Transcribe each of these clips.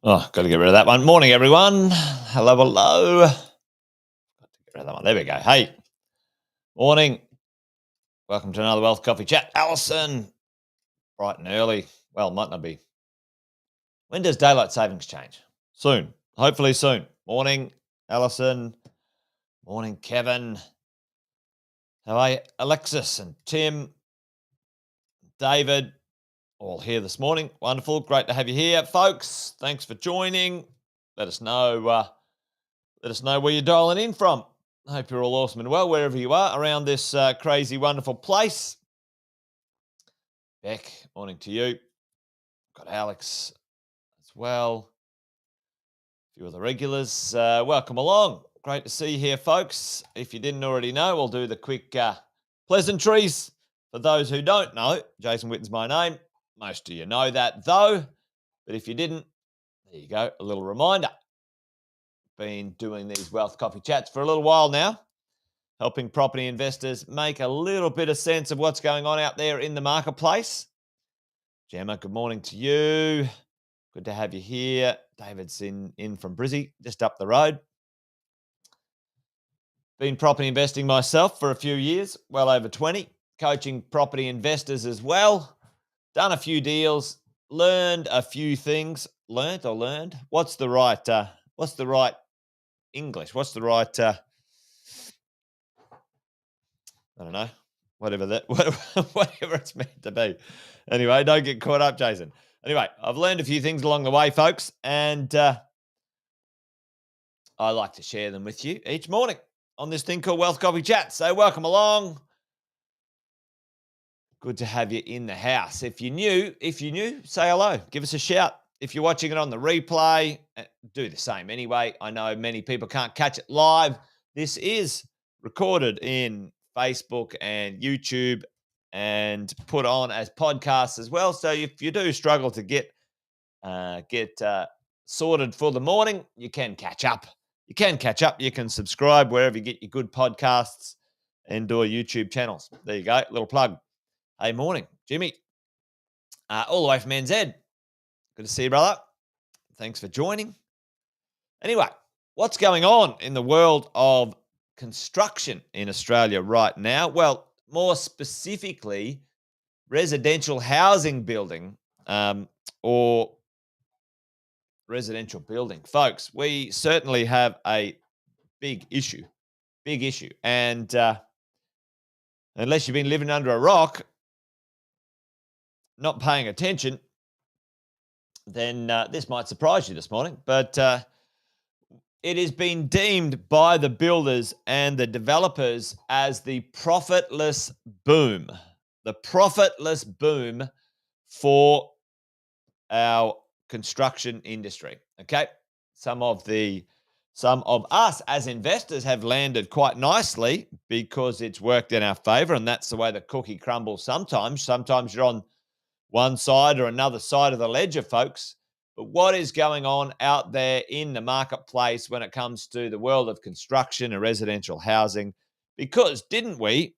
Oh, got to get rid of that one. Morning, everyone. Hello, hello. Got to get rid of that one. There we go. Hey, morning. Welcome to another Wealth Coffee Chat. Alison, bright and early. Well, might not be. When does daylight savings change? Soon. Hopefully soon. Morning, Alison. Morning, Kevin. How are you? Alexis and Tim, David, all here this morning. Wonderful. Great to have you here, folks. Thanks for joining. Let us know where you're dialing in from. I hope you're all awesome and well wherever you are around this crazy, wonderful place. Beck, morning to you. Got Alex as well. A few of the regulars. Welcome along. Great to see you here, folks. If you didn't already know, we'll do the quick pleasantries. For those who don't know, Jason Witten's my name. Most of you know that, though. But if you didn't, there you go, a little reminder. Been doing these Wealth Coffee Chats for a little while now, helping property investors make a little bit of sense of what's going on out there in the marketplace. Gemma, good morning to you. Good to have you here. David's in from Brizzy, just up the road. Been property investing myself for a few years, well over 20, coaching property investors as well. Done a few deals, learned a few things. Learned? What's the right English? What's the right I don't know. Whatever it's meant to be. Anyway, don't get caught up, Jason. Anyway, I've learned a few things along the way, folks, and I like to share them with you each morning on this thing called Wealth Coffee Chat. So welcome along. Good to have you in the house. If you're new, say hello. Give us a shout. If you're watching it on the replay, do the same anyway. I know many people can't catch it live. This is recorded in Facebook and YouTube and put on as podcasts as well. So if you do struggle to get sorted for the morning, you can catch up. You can subscribe wherever you get your good podcasts and or YouTube channels. There you go. Little plug. Hey, morning, Jimmy. All the way from NZ. Good to see you, brother. Thanks for joining. Anyway, what's going on in the world of construction in Australia right now? Well, more specifically, residential housing building or residential building. Folks, we certainly have a big issue. And unless you've been living under a rock, not paying attention, then this might surprise you this morning. But it has been deemed by the builders and the developers as the profitless boom. The profitless boom for our construction industry. Okay, some of us as investors have landed quite nicely because it's worked in our favor, and that's the way the cookie crumbles. Sometimes you're on one side or another side of the ledger, folks. But what is going on out there in the marketplace when it comes to the world of construction and residential housing? Because didn't we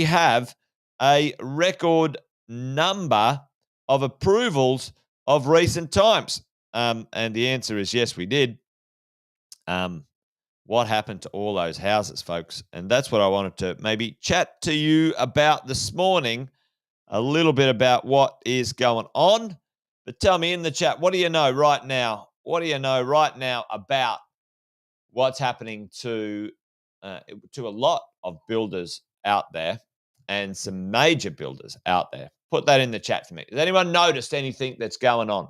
have a record number of approvals of recent times? And the answer is yes, we did. What happened to all those houses, folks? And that's what I wanted to maybe chat to you about this morning, a little bit about what is going on. But tell me in the chat, what do you know right now? What do you know right now about what's happening to a lot of builders out there and some major builders out there? Put that in the chat for me. Has anyone noticed anything that's going on?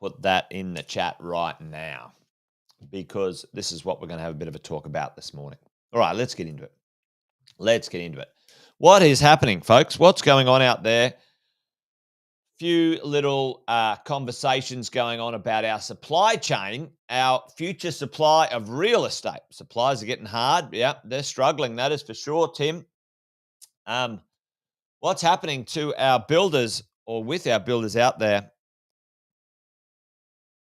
Put that in the chat right now, because this is what we're going to have a bit of a talk about this morning. All right, let's get into it. What is happening, folks? What's going on out there? Few little conversations going on about our supply chain, our future supply of real estate. Supplies are getting hard. Yeah, they're struggling. That is for sure, Tim. What's happening to our builders or with our builders out there?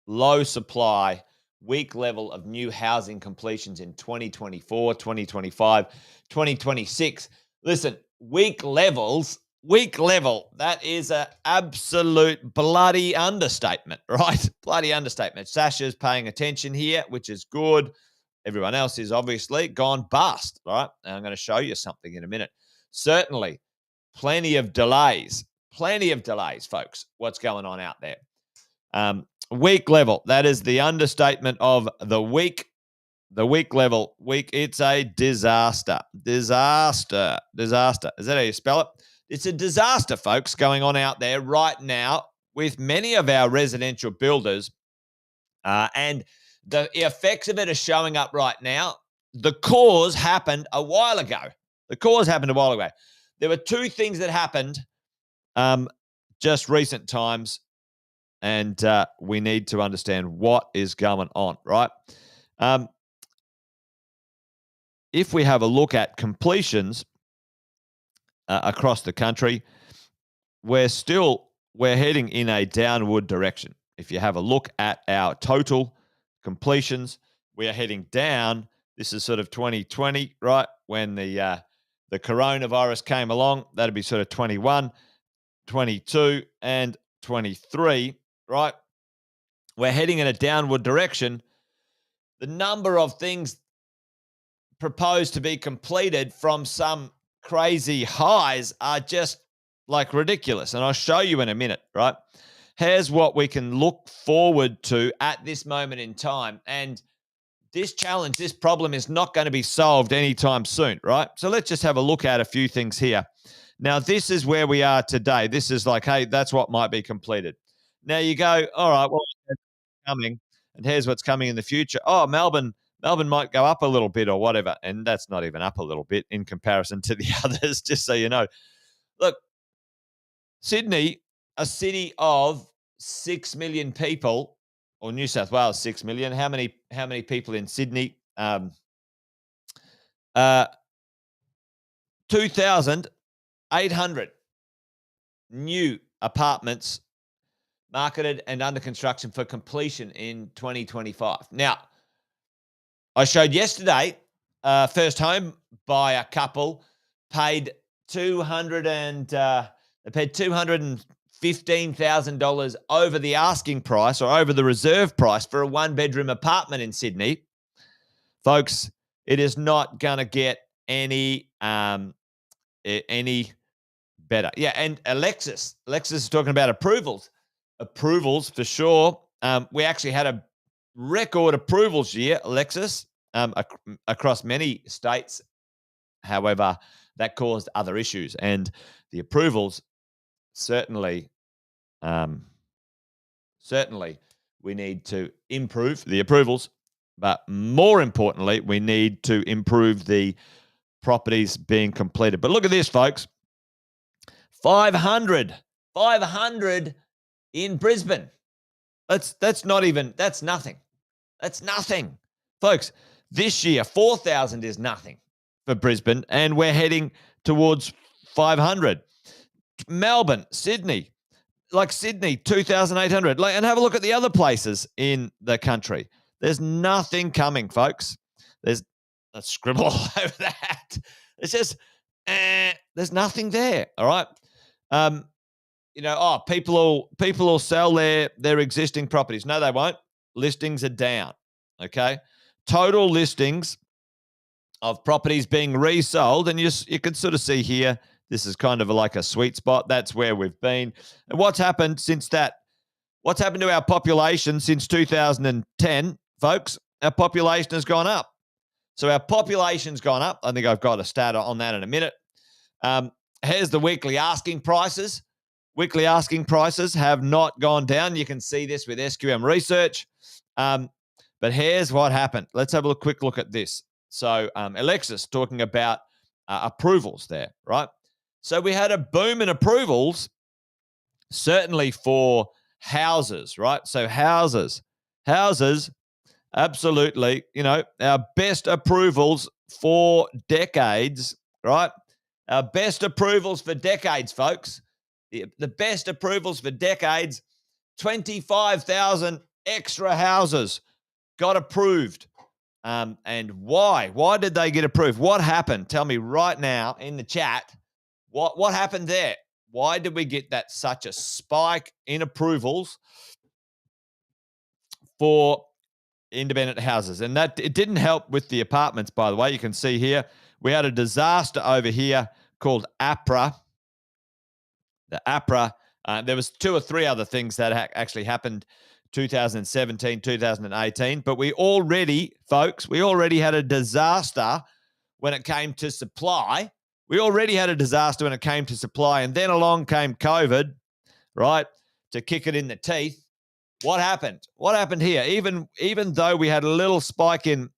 Low supply, weak level of new housing completions in 2024, 2025, 2026. Listen, weak level, that is an absolute bloody understatement, right? Bloody understatement. Sasha's paying attention here, which is good. Everyone else is obviously gone bust, right? And I'm going to show you something in a minute. Certainly, plenty of delays, folks. What's going on out there? Weak level. That is the understatement of the week. The weak level. Weak. It's a disaster. Disaster. Is that how you spell it? It's a disaster, folks, going on out there right now with many of our residential builders. And the effects of it are showing up right now. The cause happened a while ago. There were two things that happened just recent times. And we need to understand what is going on, right? If we have a look at completions across the country, we're heading in a downward direction. If you have a look at our total completions, we are heading down. This is sort of 2020, right? When the coronavirus came along, that'd be sort of 21, 22, and 23. Right? We're heading in a downward direction. The number of things proposed to be completed from some crazy highs are just like ridiculous. And I'll show you in a minute, right? Here's what we can look forward to at this moment in time. And this problem is not going to be solved anytime soon, right? So let's just have a look at a few things here. Now, this is where we are today. This is like, hey, that's what might be completed. Now you go, all right, well, coming, and here's what's coming in the future. Oh, Melbourne might go up a little bit or whatever, and that's not even up a little bit in comparison to the others, just so you know. Look, Sydney, a city of 6 million people, or New South Wales, 6 million. How many people in Sydney? 2,800 new apartments marketed and under construction for completion in 2025. Now, I showed yesterday, first home buyer couple paid $215,000 over the asking price or over the reserve price for a one-bedroom apartment in Sydney. Folks, it is not going to get any better. Yeah, and Alexis is talking about approvals for sure. We actually had a record approvals year, Alexis, across many states. However, that caused other issues, and the approvals certainly we need to improve the approvals, but more importantly, we need to improve the properties being completed. But look at this, folks. 500 in Brisbane. That's nothing. That's nothing. Folks, this year, 4,000 is nothing for Brisbane, and we're heading towards 500. Melbourne, Sydney, 2,800. And have a look at the other places in the country. There's nothing coming, folks. Let's scribble all over that. It's just, there's nothing there, all right? People will sell their existing properties. No, they won't. Listings are down, okay? Total listings of properties being resold, and you can sort of see here, this is kind of like a sweet spot. That's where we've been. And what's happened since that? What's happened to our population since 2010, folks? Our population has gone up. So our population's gone up. I think I've got a stat on that in a minute. Here's the weekly asking prices. Weekly asking prices have not gone down. You can see this with SQM research. But here's what happened. Let's have a quick look at this. So Alexis talking about approvals there, right? So we had a boom in approvals, certainly for houses, right? So houses, absolutely, our best approvals for decades, right? Our best approvals for decades, folks. The best approvals for decades, 25,000 extra houses got approved. And why? Why did they get approved? What happened? Tell me right now in the chat. What happened there? Why did we get such a spike in approvals for independent houses? And that it didn't help with the apartments, by the way. You can see here we had a disaster over here called APRA. The APRA. There was 2 or 3 other things that actually happened 2017, 2018. But we already had a disaster when it came to supply. And then along came COVID, right, to kick it in the teeth. What happened? What happened here? Even though we had a little spike in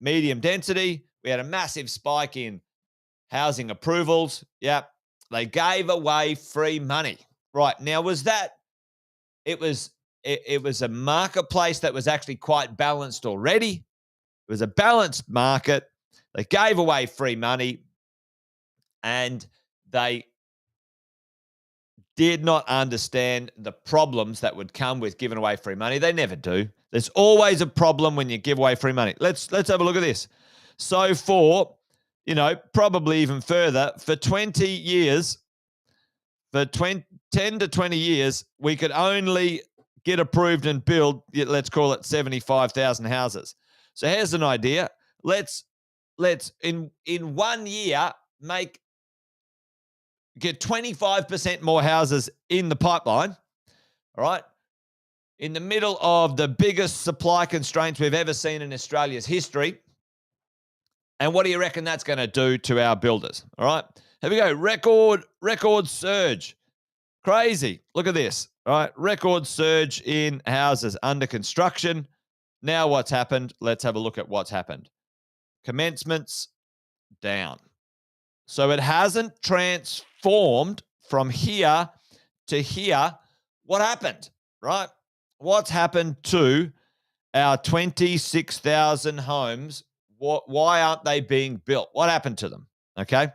medium density, we had a massive spike in housing approvals. Yep. They gave away free money. Right. Now, it was a marketplace that was actually quite balanced already. It was a balanced market. They gave away free money, and they did not understand the problems that would come with giving away free money. They never do. There's always a problem when you give away free money. Let's have a look at this. So for, probably even further, for 20 years, for 10 to 20 years, we could only get approved and build, let's call it 75,000 houses. So here's an idea. Let's in 1 year get 25% more houses in the pipeline, all right, in the middle of the biggest supply constraints we've ever seen in Australia's history. And what do you reckon that's going to do to our builders? All right, here we go. Record surge. Crazy. Look at this. All right, record surge in houses under construction. Now what's happened? Let's have a look at what's happened. Commencements down. So it hasn't transformed from here to here. What happened, right? What's happened to our 26,000 homes? Why aren't they being built? What happened to them? Okay.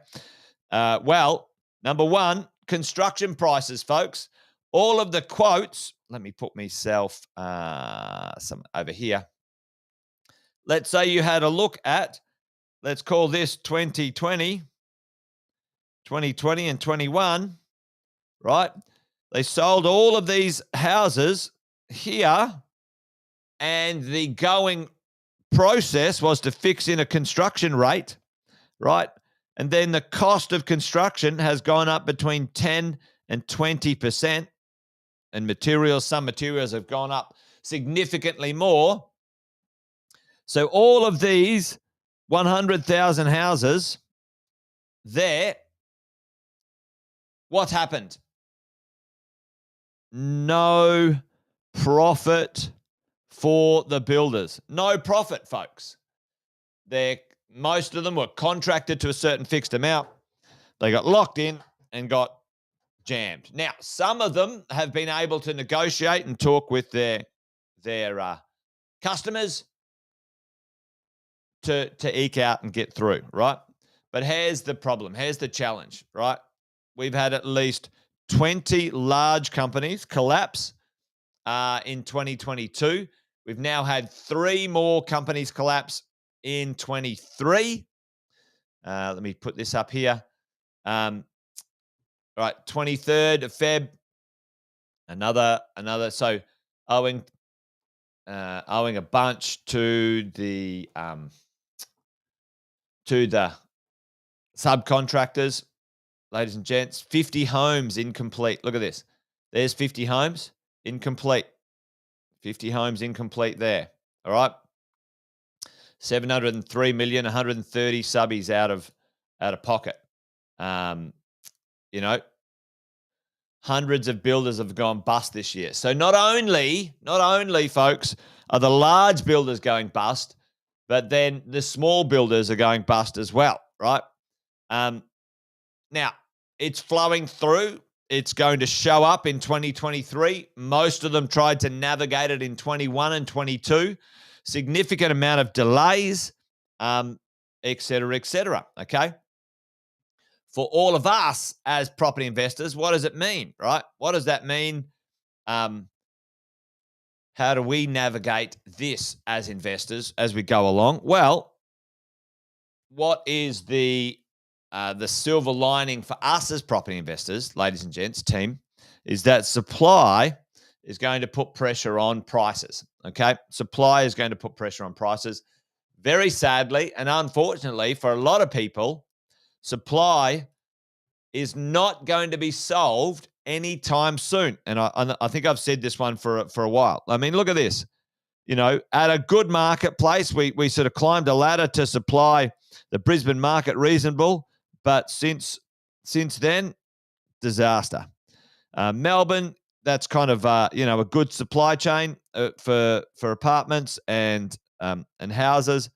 Well, number one, construction prices, folks. All of the quotes. Let me put myself some over here. Let's say you had a look at, let's call this 2020 and 21, right? They sold all of these houses here, and the going process was to fix in a construction rate, right? And then the cost of construction has gone up between 10 and 20%. And some materials have gone up significantly more. So all of these 100,000 houses there, what's happened? No profit for the builders. No profit, folks. Most of them were contracted to a certain fixed amount. They got locked in and got jammed. Now, some of them have been able to negotiate and talk with their customers to eke out and get through, right? But here's the problem. Here's the challenge, right? We've had at least 20 large companies collapse in 2022. We've now had 3 more companies collapse in 23. Let me put this up here. Right, 23rd of Feb. Another. So owing a bunch to the subcontractors, ladies and gents. 50 homes incomplete. Look at this. There's 50 homes incomplete. 50 homes incomplete there. All right. 703 million, 130 subbies out of pocket. Hundreds of builders have gone bust this year. So not only, folks, are the large builders going bust, but then the small builders are going bust as well, right? Now, it's flowing through. It's going to show up in 2023. Most of them tried to navigate it in 21 and 22. Significant amount of delays, et cetera, okay? For all of us as property investors, what does it mean, right? What does that mean? How do we navigate this as investors as we go along? Well, what is the silver lining for us as property investors, ladies and gents, team, is that supply is going to put pressure on prices, okay? Supply is going to put pressure on prices. Very sadly and unfortunately for a lot of people, supply is not going to be solved anytime soon. And I think I've said this one for a while. I mean, look at this. At a good marketplace, we sort of climbed a ladder to supply the Brisbane market reasonable, but since then, disaster. Melbourne, that's kind of a good supply chain for apartments and houses,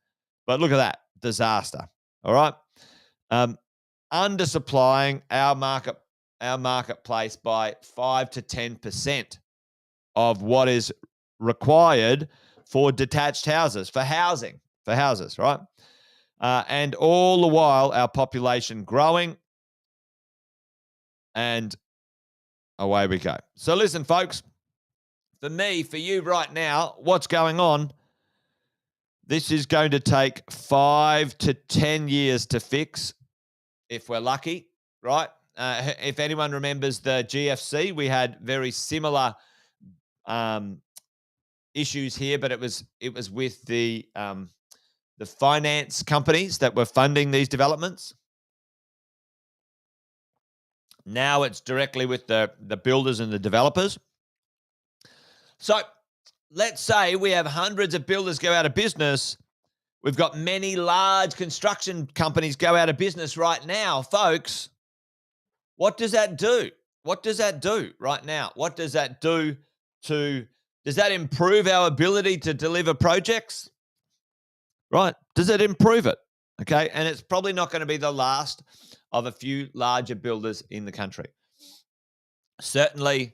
but look at that, disaster. All right, undersupplying our marketplace by 5 to 10% of what is required for detached houses, for houses, right? And all the while, our population growing, and away we go. So listen, folks, for me, for you right now, what's going on? This is going to take 5 to 10 years to fix, if we're lucky, right? If anyone remembers the GFC, we had very similar issues here, but it was with the finance companies that were funding these developments. Now it's directly with the builders and the developers. So let's say we have hundreds of builders go out of business. We've got many large construction companies go out of business right now, folks. What does that do? What does that do right now? What does that do does that improve our ability to deliver projects? Right? Does it improve it? Okay. And it's probably not going to be the last of a few larger builders in the country. Certainly,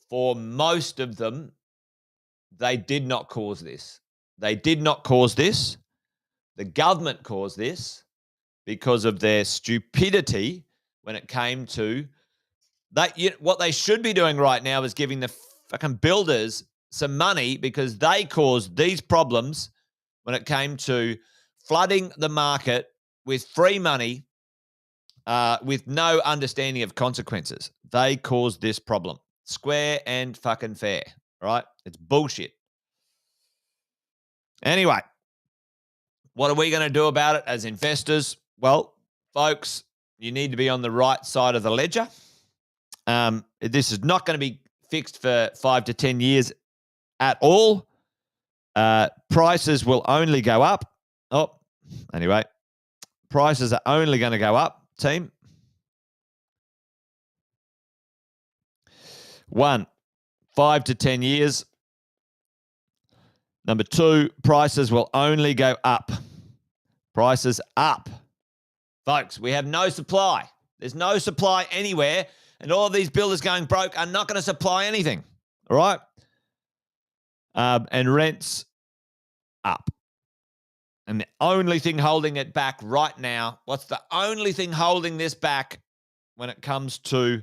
for most of them, they did not cause this. They did not cause this. The government caused this because of their stupidity when it came to that. What they should be doing right now is giving the fucking builders some money because they caused these problems when it came to flooding the market with free money with no understanding of consequences. They caused this problem. Square and fucking fair, right? It's bullshit. Anyway, what are we going to do about it as investors? Well, folks, you need to be on the right side of the ledger. This is not going to be fixed for 5 to 10 years at all. Prices will only go up. Anyway, prices are only going to go up, team. 1, 5 to 10 years. Number 2, prices will only go up. Prices up. Folks, we have no supply. There's no supply anywhere, and all of these builders going broke are not going to supply anything. All right? And rents up. And the only thing holding it back right now, what's the only thing holding this back when it comes to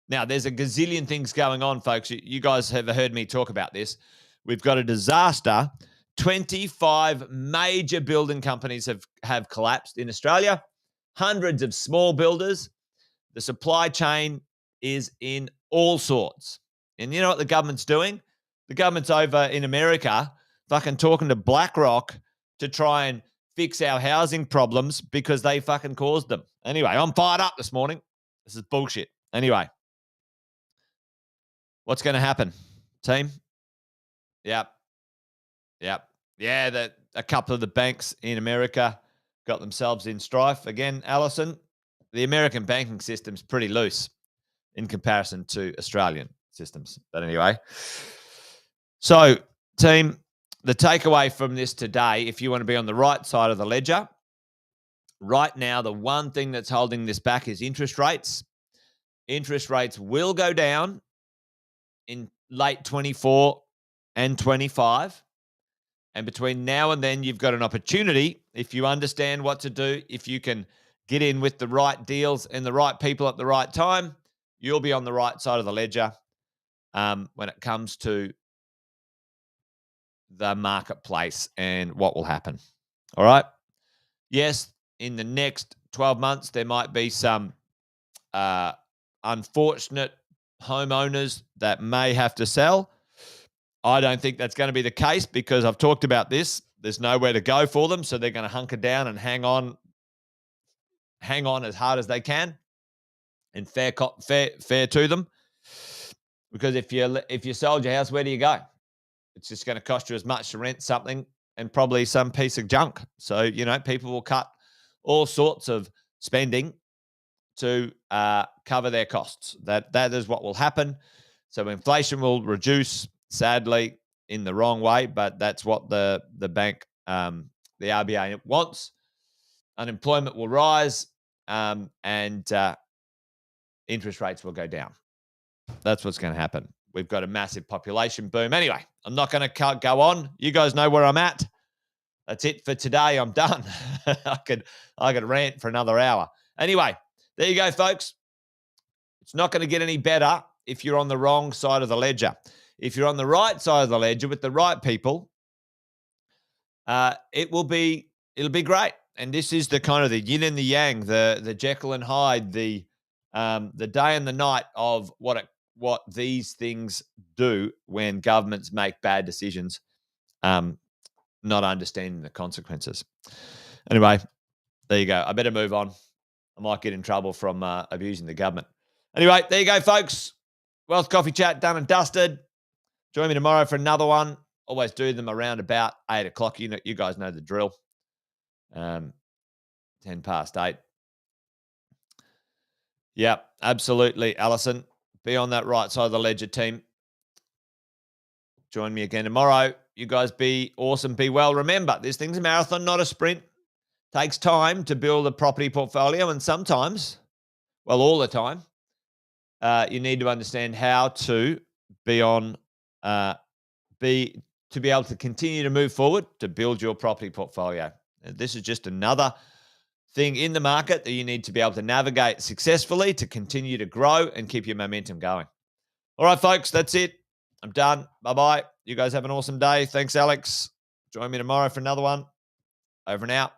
now? There's a gazillion things going on, folks. You guys have heard me talk about this. We've got a disaster. 25 major building companies have collapsed in Australia. Hundreds of small builders. The supply chain is in all sorts. And you know what the government's doing? The government's over in America fucking talking to BlackRock to try and fix our housing problems because they fucking caused them. Anyway, I'm fired up this morning. This is bullshit. Anyway, what's going to happen, team? Yep. Yeah, a couple of the banks in America got themselves in strife. Again, Alison, the American banking system's pretty loose in comparison to Australian systems. But anyway, so team, the takeaway from this today, if you want to be on the right side of the ledger, right now, the one thing that's holding this back is interest rates. Interest rates will go down in late 24 and 25. And between now and then, you've got an opportunity, if you understand what to do, if you can get in with the right deals and the right people at the right time, you'll be on the right side of the ledger when it comes to the marketplace and what will happen. All right? Yes, in the next 12 months, there might be some unfortunate homeowners that may have to sell. I don't think that's going to be the case because I've talked about this. There's nowhere to go for them, so they're going to hunker down and hang on as hard as they can, and fair to them. Because if you sold your house, where do you go? It's just going to cost you as much to rent something and probably some piece of junk. So people will cut all sorts of spending to cover their costs. That is what will happen. So inflation will reduce, sadly, in the wrong way, but that's what the bank, the RBA wants. Unemployment will rise, and interest rates will go down. That's what's going to happen. We've got a massive population boom. Anyway, I'm not going to go on. You guys know where I'm at. That's it for today. I'm done. I could rant for another hour. Anyway, there you go, folks. It's not going to get any better if you're on the wrong side of the ledger. If you're on the right side of the ledger with the right people, it'll be great. And this is the kind of the yin and the yang, the Jekyll and Hyde, the day and the night of what these things do when governments make bad decisions, not understanding the consequences. Anyway, there you go. I better move on. I might get in trouble from abusing the government. Anyway, there you go, folks. Wealth Coffee Chat done and dusted. Join me tomorrow for another one. Always do them around about 8 o'clock. You guys know the drill. 10 past 8. Yeah, absolutely, Alison. Be on that right side of the ledger, team. Join me again tomorrow. You guys be awesome. Be well. Remember, this thing's a marathon, not a sprint. Takes time to build a property portfolio, and sometimes, well, all the time, you need to understand how to be able to continue to move forward to build your property portfolio. And this is just another thing in the market that you need to be able to navigate successfully to continue to grow and keep your momentum going. All right, folks, that's it. I'm done. Bye-bye. You guys have an awesome day. Thanks, Alex. Join me tomorrow for another one. Over and out.